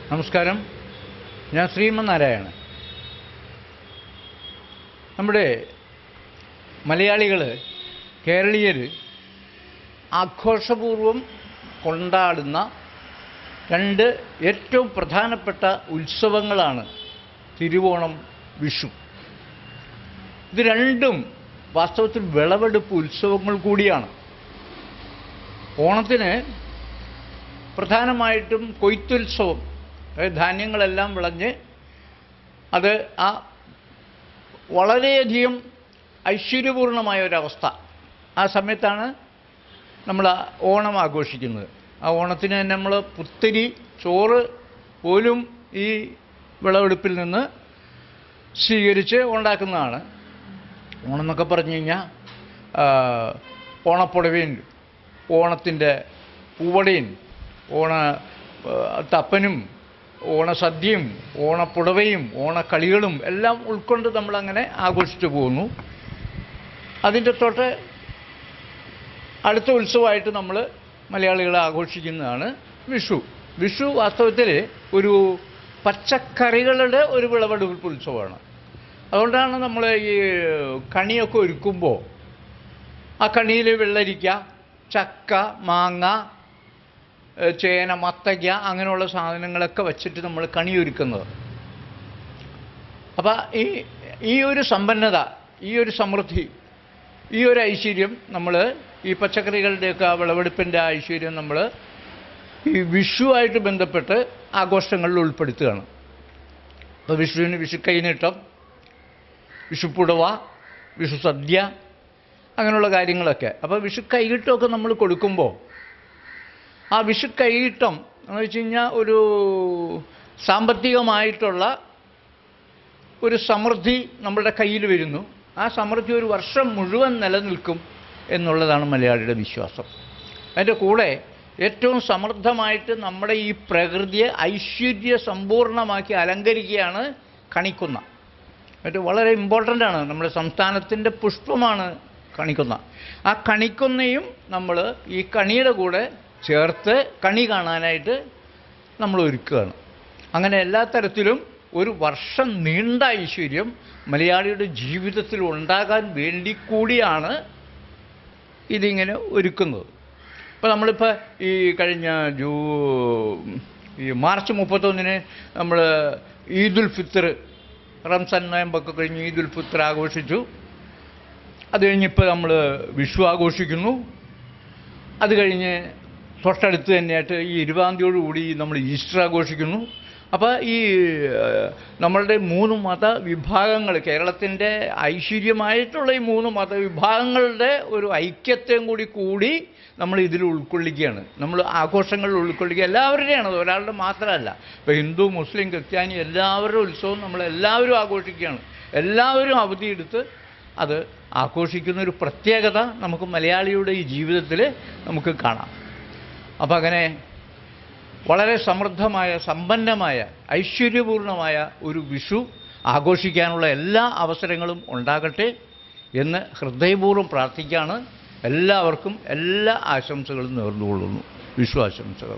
നമസ്കാരം, ഞാൻ ശ്രീമന്നാരായണൻ. നമ്മുടെ മലയാളികൾ, കേരളീയർ ആഘോഷപൂർവം കൊണ്ടാടുന്ന രണ്ട് ഏറ്റവും പ്രധാനപ്പെട്ട ഉത്സവങ്ങളാണ് തിരുവോണം, വിഷു. ഇത് രണ്ടും വാസ്തവത്തിൽ വിളവെടുപ്പ് ഉത്സവങ്ങൾ കൂടിയാണ്. ഓണത്തിന് പ്രധാനമായിട്ടും കൊയ്ത്തുത്സവം, ധാന്യങ്ങളെല്ലാം വിളഞ്ഞ് അത് വളരെയധികം ഐശ്വര്യപൂർണമായ ഒരവസ്ഥ, ആ സമയത്താണ് നമ്മൾ ഓണം ആഘോഷിക്കുന്നത്. ആ ഓണത്തിന് തന്നെ നമ്മൾ പുത്തരി ചോറ് പോലും ഈ വിളവെടുപ്പിൽ നിന്ന് സ്വീകരിച്ച് ഉണ്ടാക്കുന്നതാണ്. ഓണം എന്നൊക്കെ പറഞ്ഞു കഴിഞ്ഞാൽ ഓണപ്പുടവയും ഓണത്തിൻ്റെ പൂവടയും തപ്പനും ഓണസദ്യയും ഓണപ്പുടവയും ഓണക്കളികളും എല്ലാം ഉൾക്കൊണ്ട് നമ്മളങ്ങനെ ആഘോഷിച്ചു പോകുന്നു. അതിൻ്റെ തൊട്ട് അടുത്ത ഉത്സവമായിട്ട് നമ്മൾ മലയാളികൾ ആഘോഷിക്കുന്നതാണ് വിഷു. വിഷു വാസ്തവത്തിൽ ഒരു പച്ചക്കറികളുടെ ഒരു വിളവെടുപ്പ് ഉത്സവമാണ്. അതുകൊണ്ടാണ് നമ്മൾ ഈ കണിയൊക്കെ ഒരുക്കുമ്പോൾ ആ കണിയിൽ വെള്ളരിക്ക, ചക്ക, മാങ്ങ, ചേന, മത്തയ്ക്ക അങ്ങനെയുള്ള സാധനങ്ങളൊക്കെ വച്ചിട്ട് നമ്മൾ കണി ഒരുക്കുന്നത്. അപ്പം ഈ ഒരു സമ്പന്നത, ഈ ഒരു സമൃദ്ധി, ഈ ഒരു ഐശ്വര്യം നമ്മൾ ഈ പച്ചക്കറികളുടെയൊക്കെ വിളവെടുപ്പിൻ്റെ ഐശ്വര്യം നമ്മൾ ഈ വിഷുവായിട്ട് ബന്ധപ്പെട്ട് ആഘോഷങ്ങളിൽ ഉൾപ്പെടുത്തുകയാണ്. അപ്പോൾ വിഷുവിന് വിഷു കൈനീട്ടം, വിഷുപ്പുടവ, വിഷു സദ്യ, അങ്ങനെയുള്ള കാര്യങ്ങളൊക്കെ. അപ്പോൾ വിഷു കൈനീട്ടമൊക്കെ നമ്മൾ കൊടുക്കുമ്പോൾ ആ വിഷു കൈനീട്ടം എന്ന് വെച്ച് കഴിഞ്ഞാൽ ഒരു സാമ്പത്തികമായിട്ടുള്ള ഒരു സമൃദ്ധി നമ്മളുടെ കയ്യിൽ വരുന്നു. ആ സമൃദ്ധി ഒരു വർഷം മുഴുവൻ നിലനിൽക്കും എന്നുള്ളതാണ് മലയാളിയുടെ വിശ്വാസം. അതിൻ്റെ കൂടെ ഏറ്റവും സമൃദ്ധമായിട്ട് നമ്മുടെ ഈ പ്രകൃതിയെ ഐശ്വര്യ സമ്പൂർണ്ണമാക്കി അലങ്കരിക്കുകയാണ് കണിക്കുന്ന. അത് വളരെ ഇമ്പോർട്ടൻ്റാണ്. നമ്മുടെ സംസ്ഥാനത്തിൻ്റെ പുഷ്പമാണ് കണിക്കുന്ന. ആ കണിക്കുന്നയും നമ്മൾ ഈ കണിയുടെ കൂടെ ചേർത്ത് കണി കാണാനായിട്ട് നമ്മൾ ഒരുക്കുകയാണ്. അങ്ങനെ എല്ലാ തരത്തിലും ഒരു വർഷം നീണ്ട ഐശ്വര്യം മലയാളിയുടെ ജീവിതത്തിൽ ഉണ്ടാകാൻ വേണ്ടി കൂടിയാണ് ഇതിങ്ങനെ ഒരുക്കുന്നത്. ഇപ്പോൾ നമ്മളിപ്പോൾ ഈ കഴിഞ്ഞ മാർച്ച് 31 നമ്മൾ ഈദുൽ ഫിത്തർ, റംസാൻ നോയമ്പൊക്കെ കഴിഞ്ഞ് ഈദുൽ ഫിത്തർ ആഘോഷിച്ചു. അത് കഴിഞ്ഞിപ്പോൾ നമ്മൾ വിഷു ആഘോഷിക്കുന്നു. അത് കഴിഞ്ഞ് തൊട്ടടുത്ത് തന്നെയായിട്ട് ഈ 20-ാം തീയതിയോടുകൂടി നമ്മൾ ഈസ്റ്റർ ആഘോഷിക്കുന്നു. അപ്പോൾ ഈ നമ്മളുടെ 3 മതവിഭാഗങ്ങൾ, കേരളത്തിൻ്റെ ഐശ്വര്യമായിട്ടുള്ള ഈ 3 മതവിഭാഗങ്ങളുടെ ഒരു ഐക്യത്തെയും കൂടി നമ്മൾ ഇതിൽ ഉൾക്കൊള്ളിക്കുകയാണ്. നമ്മൾ ആഘോഷങ്ങളിൽ ഉൾക്കൊള്ളിക്കുക. എല്ലാവരുടെയാണ്, ഒരാളുടെ മാത്രമല്ല. ഇപ്പോൾ ഹിന്ദു, മുസ്ലിം, ക്രിസ്ത്യാനി എല്ലാവരുടെ ഉത്സവം നമ്മളെല്ലാവരും ആഘോഷിക്കുകയാണ്. എല്ലാവരും അവധിയെടുത്ത് അത് ആഘോഷിക്കുന്നൊരു പ്രത്യേകത നമുക്ക് മലയാളിയുടെ ഈ ജീവിതത്തിൽ നമുക്ക് കാണാം. അപ്പം അങ്ങനെ വളരെ സമൃദ്ധമായ, സമ്പന്നമായ, ഐശ്വര്യപൂർണമായ ഒരു വിഷു ആഘോഷിക്കാനുള്ള എല്ലാ അവസരങ്ങളും ഉണ്ടാകട്ടെ എന്ന് ഹൃദയപൂർവ്വം പ്രാർത്ഥിക്കുകയാണ്. എല്ലാവർക്കും എല്ലാ ആശംസകളും നേർന്നുകൊള്ളുന്നു. വിഷു ആശംസകൾ.